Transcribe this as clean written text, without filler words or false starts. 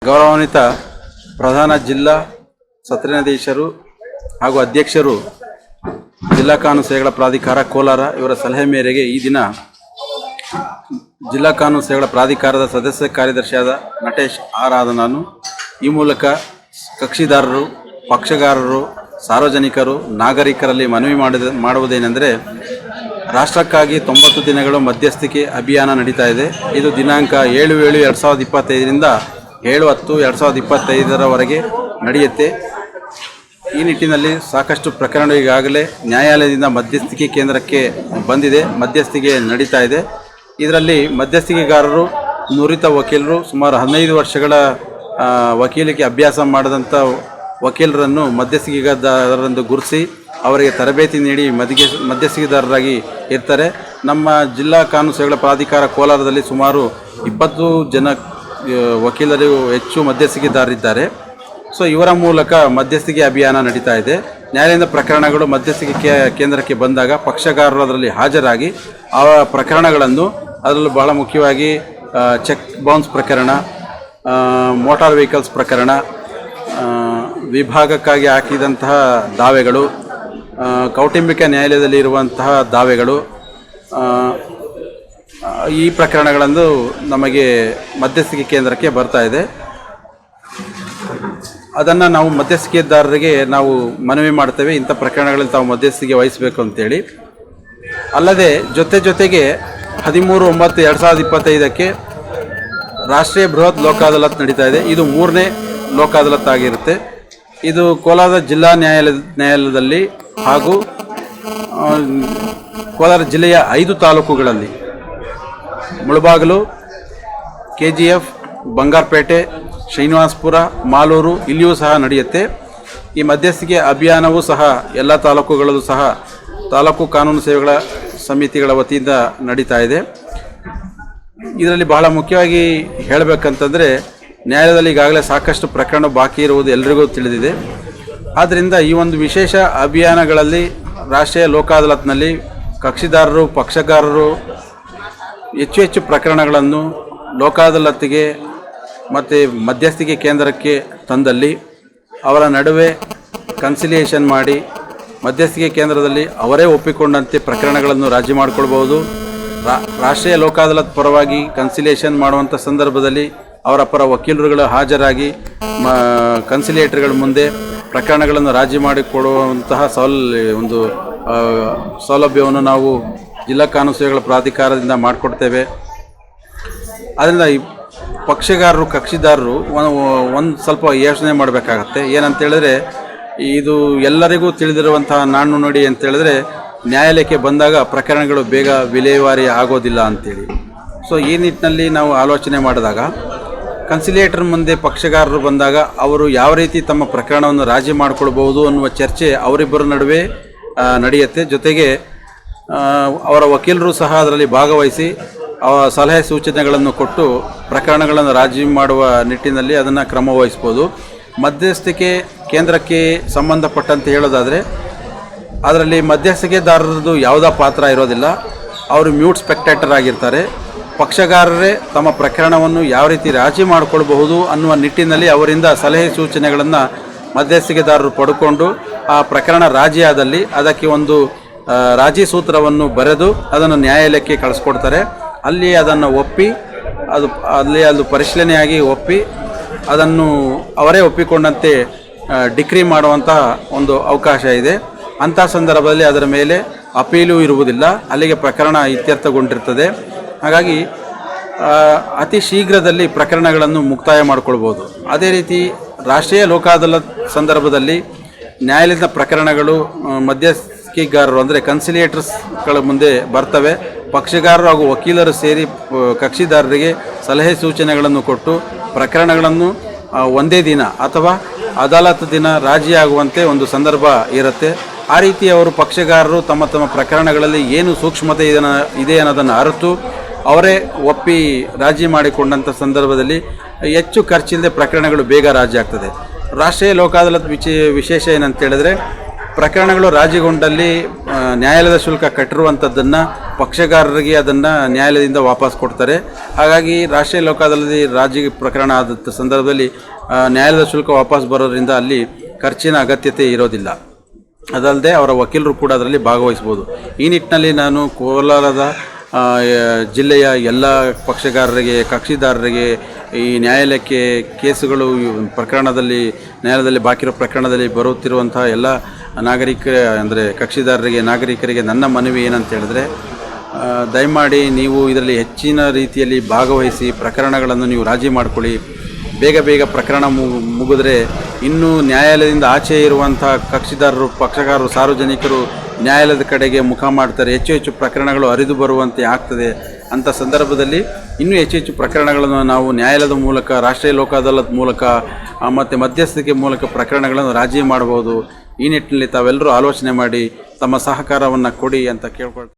ಗೌರವಾನ್ವಿತ ಪ್ರಧಾನ ಜಿಲ್ಲಾ ಸತ್ರ ನ್ಯಾಯಾಧೀಶರು ಹಾಗೂ ಅಧ್ಯಕ್ಷರು ಜಿಲ್ಲಾ ಕಾನೂನು ಸೇವೆಗಳ ಪ್ರಾಧಿಕಾರ ಕೋಲಾರ ಇವರ ಸಲಹೆ ಮೇರೆಗೆ ಈ ದಿನ ಜಿಲ್ಲಾ ಕಾನೂನು ಸೇವೆಗಳ ಪ್ರಾಧಿಕಾರದ ಸದಸ್ಯ ಕಾರ್ಯದರ್ಶಿಯಾದ ನಟೇಶ್ ಆರ್ ನಾನು ಈ ಮೂಲಕ ಕಕ್ಷಿದಾರರು, ಪಕ್ಷಗಾರರು, ಸಾರ್ವಜನಿಕರು, ನಾಗರಿಕರಲ್ಲಿ ಮನವಿ ಮಾಡುವುದೇನೆಂದರೆ ರಾಷ್ಟ್ರಕ್ಕಾಗಿ 90 ದಿನಗಳು ಮಧ್ಯಸ್ಥಿಕೆ ಅಭಿಯಾನ ನಡೀತಾ ಇದೆ. ಇದು ದಿನಾಂಕ 7/7/2025ರಿಂದ 7/10/2025ರವರೆಗೆ ನಡೆಯುತ್ತೆ. ಈ ನಿಟ್ಟಿನಲ್ಲಿ ಸಾಕಷ್ಟು ಪ್ರಕರಣ ಈಗಾಗಲೇ ನ್ಯಾಯಾಲಯದಿಂದ ಮಧ್ಯಸ್ಥಿಕೆ ಕೇಂದ್ರಕ್ಕೆ ಬಂದಿದೆ, ಮಧ್ಯಸ್ಥಿಕೆ ನಡೀತಾ ಇದೆ. ಇದರಲ್ಲಿ ಮಧ್ಯಸ್ಥಿಕೆಗಾರರು, ನುರಿತ ವಕೀಲರು, ಸುಮಾರು 15 ವರ್ಷಗಳ ವಕೀಲಿಕೆ ಅಭ್ಯಾಸ ಮಾಡಿದಂಥ ವಕೀಲರನ್ನು ಮಧ್ಯಸ್ಥಿಕೆದಾರರೆಂದು ಗುರುತಿಸಿ ಅವರಿಗೆ ತರಬೇತಿ ನೀಡಿ ಮಧ್ಯಸ್ಥಿಕೆದಾರರಾಗಿ ಇರ್ತಾರೆ. ನಮ್ಮ ಜಿಲ್ಲಾ ಕಾನೂನು ಸೇವೆಗಳ ಪ್ರಾಧಿಕಾರ ಕೋಲಾರದಲ್ಲಿ ಸುಮಾರು 20 ಜನ ವಕೀಲರು ಹೆಚ್ಚು ಮಧ್ಯಸ್ಥಿಕೆದಾರರಿದ್ದಾರೆ. ಸೊ ಇವರ ಮೂಲಕ ಮಧ್ಯಸ್ಥಿಕೆ ಅಭಿಯಾನ ನಡೀತಾ ಇದೆ. ನ್ಯಾಯಾಲಯದ ಪ್ರಕರಣಗಳು ಮಧ್ಯಸ್ಥಿಕೆ ಕೇಂದ್ರಕ್ಕೆ ಬಂದಾಗ ಪಕ್ಷಗಾರರು ಅದರಲ್ಲಿ ಹಾಜರಾಗಿ ಆ ಪ್ರಕರಣಗಳನ್ನು, ಅದರಲ್ಲೂ ಬಹಳ ಮುಖ್ಯವಾಗಿ ಚೆಕ್ ಬೌನ್ಸ್ ಪ್ರಕರಣ, ಮೋಟಾರ್ ವೆಹಿಕಲ್ಸ್ ಪ್ರಕರಣ, ವಿಭಾಗಕ್ಕಾಗಿ ಹಾಕಿದಂತಹ ದಾವೆಗಳು, ಕೌಟುಂಬಿಕ ನ್ಯಾಯಾಲಯದಲ್ಲಿ ಇರುವಂತಹ ದಾವೆಗಳು, ಈ ಪ್ರಕರಣಗಳನ್ನು ನಮಗೆ ಮಧ್ಯಸ್ಥಿಕೆ ಕೇಂದ್ರಕ್ಕೆ ಬರ್ತಾ ಇದೆ. ಅದನ್ನು ನಾವು ಮಧ್ಯಸ್ಥಿಕೆದಾರರಿಗೆ ನಾವು ಮನವಿ ಮಾಡ್ತೇವೆ, ಇಂಥ ಪ್ರಕರಣಗಳಲ್ಲಿ ತಾವು ಮಧ್ಯಸ್ಥಿಕೆ ವಹಿಸಬೇಕು ಅಂತೇಳಿ. ಅಲ್ಲದೆ ಜೊತೆಗೆ 13/9/2025ಕ್ಕೆ ರಾಷ್ಟ್ರೀಯ ಬೃಹತ್ ಲೋಕ ಅದಾಲತ್ ನಡೀತಾ ಇದೆ. ಇದು 3ನೇ ಲೋಕ ಅದಾಲತ್ ಆಗಿರುತ್ತೆ. ಇದು ಕೋಲಾರ ಜಿಲ್ಲಾ ನ್ಯಾಯಾಲಯದಲ್ಲಿ ಹಾಗೂ ಕೋಲಾರ ಜಿಲ್ಲೆಯ 5 ತಾಲೂಕುಗಳಲ್ಲಿ ಮುಳಬಾಗಿಲು, KGF, ಬಂಗಾರಪೇಟೆ, ಶ್ರೀನಿವಾಸಪುರ, ಮಾಲೂರು ಇಲ್ಲಿಯೂ ಸಹ ನಡೆಯುತ್ತೆ. ಈ ಮಧ್ಯಸ್ಥಿಕೆ ಅಭಿಯಾನವೂ ಸಹ ಎಲ್ಲ ತಾಲೂಕುಗಳಲ್ಲೂ ಸಹ ತಾಲೂಕು ಕಾನೂನು ಸೇವೆಗಳ ಸಮಿತಿಗಳ ವತಿಯಿಂದ ನಡೀತಾ ಇದೆ. ಇದರಲ್ಲಿ ಬಹಳ ಮುಖ್ಯವಾಗಿ ಹೇಳಬೇಕಂತಂದರೆ ನ್ಯಾಯಾಲಯದಲ್ಲಿ ಈಗಾಗಲೇ ಸಾಕಷ್ಟು ಪ್ರಕರಣ ಬಾಕಿ ಇರುವುದು ಎಲ್ಲರಿಗೂ ತಿಳಿದಿದೆ. ಆದ್ದರಿಂದ ಈ ಒಂದು ವಿಶೇಷ ಅಭಿಯಾನಗಳಲ್ಲಿ ರಾಷ್ಟ್ರೀಯ ಲೋಕ ಅದಾಲತ್ನಲ್ಲಿ ಕಕ್ಷಿದಾರರು, ಪಕ್ಷಗಾರರು ಹೆಚ್ಚು ಪ್ರಕರಣಗಳನ್ನು ಲೋಕ ಅದಾಲತ್ಗೆ ಮತ್ತು ಮಧ್ಯಸ್ಥಿಕೆ ಕೇಂದ್ರಕ್ಕೆ ತಂದಲ್ಲಿ ಅವರ ನಡುವೆ ಕನ್ಸಿಲಿಯೇಷನ್ ಮಾಡಿ ಮಧ್ಯಸ್ಥಿಕೆ ಕೇಂದ್ರದಲ್ಲಿ ಅವರೇ ಒಪ್ಪಿಕೊಂಡಂತೆ ಪ್ರಕರಣಗಳನ್ನು ರಾಜಿ ಮಾಡಿಕೊಳ್ಬೋದು. ರಾಷ್ಟ್ರೀಯ ಲೋಕ ಅದಾಲತ್ ಪರವಾಗಿ ಕನ್ಸಿಲಿಯೇಷನ್ ಮಾಡುವಂಥ ಸಂದರ್ಭದಲ್ಲಿ ಅವರ ಪರ ವಕೀಲರುಗಳು ಹಾಜರಾಗಿ ಕನ್ಸಿಲೇಟರ್ಗಳ ಮುಂದೆ ಪ್ರಕರಣಗಳನ್ನು ರಾಜಿ ಮಾಡಿಕೊಡುವಂತಹ ಒಂದು ಸೌಲಭ್ಯವನ್ನು ನಾವು ಜಿಲ್ಲಾ ಕಾನೂನು ಸೇವೆಗಳ ಪ್ರಾಧಿಕಾರದಿಂದ ಮಾಡಿಕೊಡ್ತೇವೆ. ಅದರಿಂದ ಈ ಪಕ್ಷಗಾರರು, ಕಕ್ಷಿದಾರರು ಒಂದು ಸ್ವಲ್ಪ ಯೋಚನೆ ಮಾಡಬೇಕಾಗತ್ತೆ. ಏನಂತೇಳಿದ್ರೆ, ಇದು ಎಲ್ಲರಿಗೂ ತಿಳಿದಿರುವಂತಹ ನಾಣ್ಣು ನುಡಿ ಅಂತೇಳಿದ್ರೆ ನ್ಯಾಯಾಲಯಕ್ಕೆ ಬಂದಾಗ ಪ್ರಕರಣಗಳು ಬೇಗ ವಿಲೇವಾರಿ ಆಗೋದಿಲ್ಲ ಅಂಥೇಳಿ. ಸೊ ಈ ನಿಟ್ಟಿನಲ್ಲಿ ನಾವು ಆಲೋಚನೆ ಮಾಡಿದಾಗ ಕನ್ಸಿಲೇಟರ್ ಮುಂದೆ ಪಕ್ಷಗಾರರು ಬಂದಾಗ ಅವರು ಯಾವ ರೀತಿ ತಮ್ಮ ಪ್ರಕರಣವನ್ನು ರಾಜಿ ಮಾಡಿಕೊಳ್ಬೋದು ಅನ್ನುವ ಚರ್ಚೆ ಅವರಿಬ್ಬರ ನಡುವೆ ನಡೆಯುತ್ತೆ. ಜೊತೆಗೆ ಅವರ ವಕೀಲರು ಸಹ ಅದರಲ್ಲಿ ಭಾಗವಹಿಸಿ ಸಲಹೆ ಸೂಚನೆಗಳನ್ನು ಕೊಟ್ಟು ಪ್ರಕರಣಗಳನ್ನು ರಾಜಿ ಮಾಡುವ ನಿಟ್ಟಿನಲ್ಲಿ ಅದನ್ನು ಕ್ರಮ ವಹಿಸ್ಬೋದು. ಮಧ್ಯಸ್ಥಿಕೆ ಕೇಂದ್ರಕ್ಕೆ ಸಂಬಂಧಪಟ್ಟಂತೆ ಹೇಳೋದಾದರೆ ಅದರಲ್ಲಿ ಮಧ್ಯಸ್ಥಿಕೆದಾರರದ್ದು ಯಾವುದೇ ಪಾತ್ರ ಇರೋದಿಲ್ಲ. ಅವರು ಮ್ಯೂಟ್ ಸ್ಪೆಕ್ಟೇಟರ್ ಆಗಿರ್ತಾರೆ. ಪಕ್ಷಗಾರರೇ ತಮ್ಮ ಪ್ರಕರಣವನ್ನು ಯಾವ ರೀತಿ ರಾಜಿ ಮಾಡಿಕೊಳ್ಬಹುದು ಅನ್ನುವ ನಿಟ್ಟಿನಲ್ಲಿ ಅವರಿಂದ ಸಲಹೆ ಸೂಚನೆಗಳನ್ನು ಮಧ್ಯಸ್ಥಿಕೆದಾರರು ಪಡ್ಕೊಂಡು ಆ ಪ್ರಕರಣ ರಾಜಿಯಾದಲ್ಲಿ ಅದಕ್ಕೆ ಒಂದು ರಾಜಿ ಸೂತ್ರವನ್ನು ಬರೆದು ಅದನ್ನು ನ್ಯಾಯಾಲಯಕ್ಕೆ ಕಳಿಸ್ಕೊಡ್ತಾರೆ. ಅಲ್ಲಿ ಅದನ್ನು ಒಪ್ಪಿ ಅದು ಪರಿಶೀಲನೆಯಾಗಿ ಒಪ್ಪಿ ಅದನ್ನು ಅವರೇ ಒಪ್ಪಿಕೊಂಡಂತೆ ಡಿಕ್ರಿ ಮಾಡುವಂತಹ ಒಂದು ಅವಕಾಶ ಇದೆ. ಅಂಥ ಸಂದರ್ಭದಲ್ಲಿ ಅದರ ಮೇಲೆ ಅಪೀಲು ಇರುವುದಿಲ್ಲ, ಅಲ್ಲಿಗೆ ಪ್ರಕರಣ ಇತ್ಯರ್ಥಗೊಂಡಿರ್ತದೆ. ಹಾಗಾಗಿ ಅತಿ ಶೀಘ್ರದಲ್ಲಿ ಪ್ರಕರಣಗಳನ್ನು ಮುಕ್ತಾಯ ಮಾಡಿಕೊಳ್ಬೋದು. ಅದೇ ರೀತಿ ರಾಷ್ಟ್ರೀಯ ಲೋಕ ಅದಾಲತ್ ಸಂದರ್ಭದಲ್ಲಿ ನ್ಯಾಯಾಲಯದ ಪ್ರಕರಣಗಳು ಮಧ್ಯಸ್ಥಿಕೆಗಾರರು ಅಂದರೆ ಕನ್ಸಿಲಿಯೇಟರ್ಸ್ಗಳ ಮುಂದೆ ಬರ್ತವೆ. ಪಕ್ಷಗಾರರು ಹಾಗೂ ವಕೀಲರು ಸೇರಿ ಕಕ್ಷಿದಾರರಿಗೆ ಸಲಹೆ ಸೂಚನೆಗಳನ್ನು ಕೊಟ್ಟು ಪ್ರಕರಣಗಳನ್ನು ಒಂದೇ ದಿನ ಅಥವಾ ಅದಾಲತ್ ದಿನ ರಾಜಿಯಾಗುವಂತೆ ಒಂದು ಸಂದರ್ಭ ಇರುತ್ತೆ. ಆ ರೀತಿ ಅವರು ಪಕ್ಷಗಾರರು ತಮ್ಮ ಪ್ರಕರಣಗಳಲ್ಲಿ ಏನು ಸೂಕ್ಷ್ಮತೆ ಇದೆ ಅನ್ನೋದನ್ನು ಅರಿತು ಅವರೇ ಒಪ್ಪಿ ರಾಜಿ ಮಾಡಿಕೊಂಡಂಥ ಸಂದರ್ಭದಲ್ಲಿ ಹೆಚ್ಚು ಖರ್ಚಿಲ್ಲದೆ ಪ್ರಕರಣಗಳು ಬೇಗ ರಾಜಿ ಆಗ್ತದೆ. ರಾಷ್ಟ್ರೀಯ ಲೋಕ ಅದಾಲತ್ ವಿಶೇಷ ಏನಂತ ಹೇಳಿದ್ರೆ ಪ್ರಕರಣಗಳು ರಾಜಿಗೊಂಡಲ್ಲಿ ನ್ಯಾಯಾಲಯದ ಶುಲ್ಕ ಕಟ್ಟಿರುವಂಥದ್ದನ್ನು ಪಕ್ಷಗಾರರಿಗೆ ಅದನ್ನು ನ್ಯಾಯಾಲಯದಿಂದ ವಾಪಸ್ ಕೊಡ್ತಾರೆ. ಹಾಗಾಗಿ ರಾಷ್ಟ್ರೀಯ ಲೋಕ ಅದಾಲತ್ನಲ್ಲಿ ರಾಜಿ ಪ್ರಕರಣ ಆದ ಸಂದರ್ಭದಲ್ಲಿ ನ್ಯಾಯಾಲಯದ ಶುಲ್ಕ ವಾಪಸ್ ಬರೋದ್ರಿಂದ ಅಲ್ಲಿ ಖರ್ಚಿನ ಅಗತ್ಯತೆ ಇರೋದಿಲ್ಲ. ಅದಲ್ಲದೆ ಅವರ ವಕೀಲರು ಕೂಡ ಅದರಲ್ಲಿ ಭಾಗವಹಿಸ್ಬೋದು. ಈ ನಿಟ್ಟಿನಲ್ಲಿ ನಾನು ಕೋಲಾರದ ಜಿಲ್ಲೆಯ ಎಲ್ಲ ಪಕ್ಷಗಾರರಿಗೆ, ಕಕ್ಷಿದಾರರಿಗೆ, ಈ ನ್ಯಾಯಾಲಯಕ್ಕೆ ಕೇಸುಗಳು ಪ್ರಕರಣದಲ್ಲಿ ನ್ಯಾಯಾಲಯದಲ್ಲಿ ಬಾಕಿರೋ ಪ್ರಕರಣದಲ್ಲಿ ಬರುತ್ತಿರುವಂತಹ ಎಲ್ಲ ಅಂದರೆ ಕಕ್ಷಿದಾರರಿಗೆ, ನಾಗರಿಕರಿಗೆ ನನ್ನ ಮನವಿ ಏನಂತ ಹೇಳಿದ್ರೆ, ದಯಮಾಡಿ ನೀವು ಇದರಲ್ಲಿ ಹೆಚ್ಚಿನ ರೀತಿಯಲ್ಲಿ ಭಾಗವಹಿಸಿ ಪ್ರಕರಣಗಳನ್ನು ನೀವು ರಾಜಿ ಮಾಡಿಕೊಳ್ಳಿ. ಬೇಗ ಪ್ರಕರಣ ಮುಗಿದ್ರೆ ಇನ್ನೂ ನ್ಯಾಯಾಲಯದಿಂದ ಆಚೆ ಇರುವಂಥ ಕಕ್ಷಿದಾರರು, ಪಕ್ಷಗಾರರು, ಸಾರ್ವಜನಿಕರು ನ್ಯಾಯಾಲಯದ ಕಡೆಗೆ ಮುಖ ಮಾಡ್ತಾರೆ. ಹೆಚ್ಚು ಪ್ರಕರಣಗಳು ಹರಿದು ಬರುವಂತೆ ಆಗ್ತದೆ. ಅಂಥ ಸಂದರ್ಭದಲ್ಲಿ ಇನ್ನೂ ಹೆಚ್ಚು ಪ್ರಕರಣಗಳನ್ನು ನಾವು ನ್ಯಾಯಾಲಯದ ಮೂಲಕ, ರಾಷ್ಟ್ರೀಯ ಲೋಕ ಅದಾಲತ್ ಮೂಲಕ ಮತ್ತು ಮಧ್ಯಸ್ಥಿಕೆ ಮೂಲಕ ಪ್ರಕರಣಗಳನ್ನು ರಾಜಿ ಮಾಡ್ಬೋದು. ಈ ನಿಟ್ಟಿನಲ್ಲಿ ತಾವೆಲ್ಲರೂ ಆಲೋಚನೆ ಮಾಡಿ ತಮ್ಮ ಸಹಕಾರವನ್ನು ಕೊಡಿ ಅಂತ ಕೇಳ್ಕೊಳ್ತೀನಿ.